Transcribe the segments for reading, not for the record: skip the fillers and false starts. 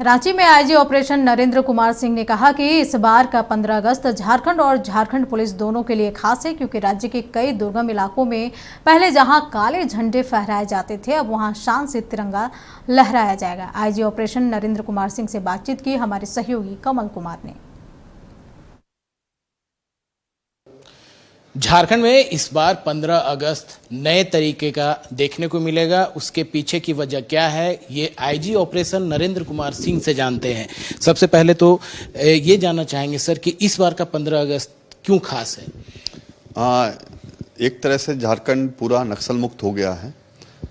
रांची में IG operation Narendra Kumar Singh ने कहा कि इस बार का 15 अगस्त झारखंड और झारखंड पुलिस दोनों के लिए खास है, क्योंकि राज्य के कई दुर्गम इलाकों में पहले जहां काले झंडे फहराए जाते थे, अब वहां शान से तिरंगा लहराया जाएगा। आईजी ऑपरेशन नरेंद्र कुमार सिंह से बातचीत की हमारे सहयोगी कमल कुमार ने। झारखंड में इस बार 15 अगस्त नए तरीके का देखने को मिलेगा। उसके पीछे की वजह क्या है, ये आईजी ऑपरेशन नरेंद्र कुमार सिंह से जानते हैं। सबसे पहले तो ये जानना चाहेंगे सर कि इस बार का 15 अगस्त क्यों खास है? एक तरह से झारखंड पूरा नक्सल मुक्त हो गया है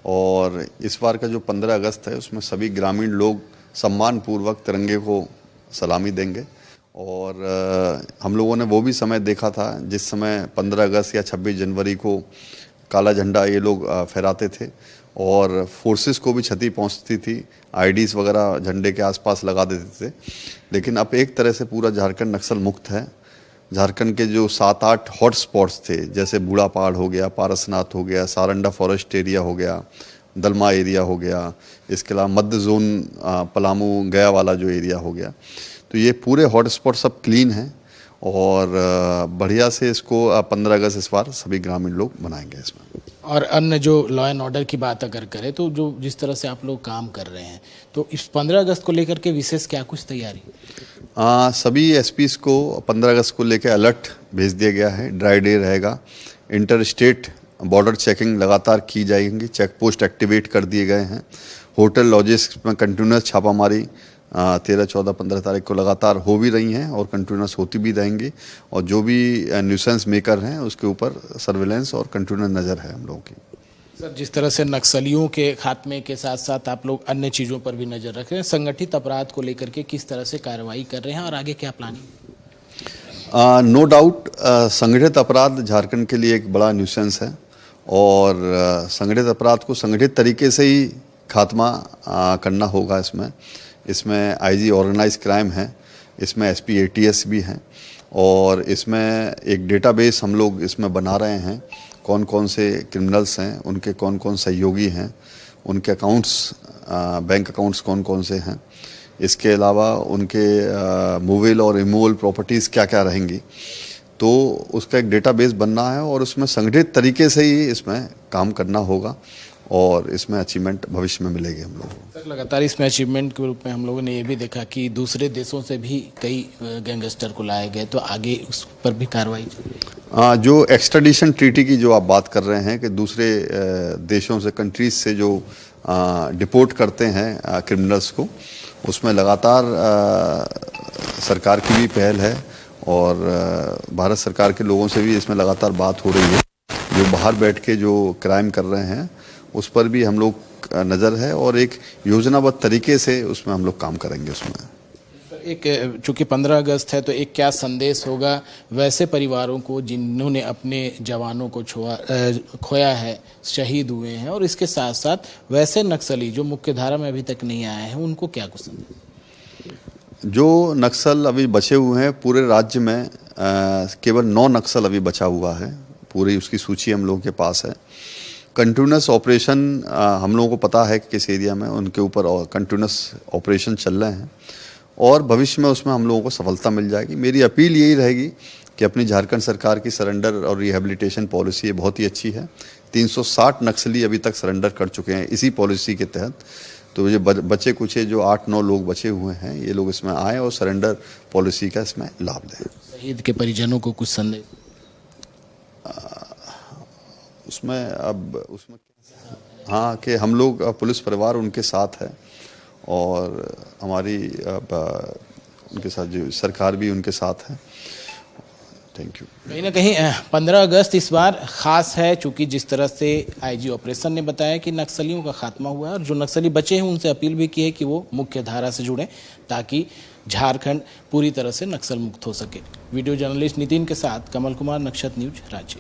और इस बार का जो 15 अगस्त है उसमें सभी ग्रामीण लोग सम्मानपूर्वक तिरंगे को सलामी देंगे। और हम लोगों ने वो भी समय देखा था जिस समय 15 अगस्त या 26 जनवरी को काला झंडा ये लोग फहराते थे और फोर्सेस को भी क्षति पहुंचती थी, आईडीज़ वगैरह झंडे के आसपास लगा देते थे। लेकिन अब एक तरह से पूरा झारखंड नक्सल मुक्त है। झारखंड के जो 7-8 हॉट स्पॉट्स थे, जैसे बूढ़ा पहाड़ हो गया, पारसनाथ हो गया, सारंडा फॉरेस्ट एरिया हो गया, दलमा एरिया हो गया, इसके अलावा मध्य जोन पलामू गया वाला जो एरिया हो गया, तो ये पूरे हॉटस्पॉट सब क्लीन हैं और बढ़िया से इसको 15 अगस्त इस बार सभी ग्रामीण लोग मनाएंगे इसमें। और अन्य जो लॉ एंड ऑर्डर की बात अगर करें तो जो जिस तरह से आप लोग काम कर रहे हैं, तो इस 15 अगस्त को लेकर के विशेष क्या कुछ तैयारी? सभी एसपीज को 15 अगस्त को लेकर अलर्ट भेज दिया गया है। ड्राई डे रहेगा, इंटर स्टेट बॉर्डर चेकिंग लगातार की जाएंगी, चेक पोस्ट एक्टिवेट कर दिए गए हैं। होटल लॉजेस में कंटिन्यूस छापामारी 13, 14, 15 तारीख को लगातार हो भी रही हैं और कंटिन्यूस होती भी रहेंगी। और जो भी न्यूसेंस मेकर हैं उसके ऊपर सर्विलेंस और कंटिन्यूस नज़र है हम लोगों की। सर, जिस तरह से नक्सलियों के खात्मे के साथ साथ आप लोग अन्य चीज़ों पर भी नज़र रख रहे हैं, संगठित अपराध को लेकर के किस तरह से कार्रवाई कर रहे हैं और आगे क्या प्लानिंग? नो डाउट संगठित अपराध झारखंड के लिए एक बड़ा न्यूसेंस है और संगठित अपराध को संगठित तरीके से ही खात्मा करना होगा। इसमें आईजी ऑर्गेनाइज क्राइम है, इसमें एसपी एटीएस भी हैं और इसमें एक डेटाबेस हम लोग इसमें बना रहे हैं। कौन कौन से क्रिमिनल्स हैं, उनके कौन कौन सहयोगी हैं, उनके अकाउंट्स बैंक अकाउंट्स कौन कौन से हैं, इसके अलावा उनके मूवेबल और इमूवेबल प्रॉपर्टीज़ क्या क्या रहेंगी, तो उसका एक डेटाबेस बनना है और उसमें संगठित तरीके से ही इसमें काम करना होगा और इसमें अचीवमेंट भविष्य में मिलेगी हम लोगों को। सर, लगातार इसमें अचीवमेंट के रूप में हम लोगों ने ये भी देखा कि दूसरे देशों से भी कई गैंगस्टर को लाए गए, तो आगे उस पर भी कार्रवाई? जो एक्सट्राडिशन ट्रीटी की जो आप बात कर रहे हैं कि दूसरे देशों से, कंट्रीज से जो डिपोर्ट करते हैं क्रिमिनल्स को, उसमें लगातार सरकार की भी पहल है और भारत सरकार के लोगों से भी इसमें लगातार बात हो रही है। जो बाहर बैठ के जो क्राइम कर रहे हैं उस पर भी हम लोग नज़र है और एक योजनाबद्ध तरीके से उसमें हम लोग काम करेंगे। उसमें एक चूँकि 15 अगस्त है तो एक क्या संदेश होगा वैसे परिवारों को जिन्होंने अपने जवानों को खोया है, शहीद हुए हैं, और इसके साथ साथ वैसे नक्सली जो मुख्य धारा में अभी तक नहीं आए हैं, उनको क्या कुछ संदेश? जो नक्सल अभी बचे हुए हैं पूरे राज्य में केवल 9 नक्सल अभी बचा हुआ है, पूरी उसकी सूची हम लोगों के पास है। कंटिन्यूस ऑपरेशन हम लोगों को पता है कि किस एरिया में उनके ऊपर कंटिन्यूस ऑपरेशन चल रहे हैं और भविष्य में उसमें हम लोगों को सफलता मिल जाएगी। मेरी अपील यही रहेगी कि अपनी झारखंड सरकार की सरेंडर और रिहेबिलिटेशन पॉलिसी ये बहुत ही अच्छी है। 360 नक्सली अभी तक सरेंडर कर चुके हैं इसी पॉलिसी के तहत। तो ये बचे कुछ जो 8-9 लोग बचे हुए हैं, ये लोग इसमें आए और सरेंडर पॉलिसी का इसमें लाभ दें। शहीद के परिजनों को कुछ संदेश? उसमें हाँ कि हम लोग पुलिस परिवार उनके साथ है और हमारी उनके साथ जो सरकार भी उनके साथ है। Thank you. कहीं ना कहीं 15 अगस्त इस बार खास है, चूंकि जिस तरह से आईजी ऑपरेशन ने बताया कि नक्सलियों का खात्मा हुआ है और जो नक्सली बचे हैं उनसे अपील भी की है कि वो मुख्य धारा से जुड़ें ताकि झारखंड पूरी तरह से नक्सल मुक्त हो सके। वीडियो जर्नलिस्ट नितिन के साथ कमल कुमार, नक्षत्र न्यूज, रांची।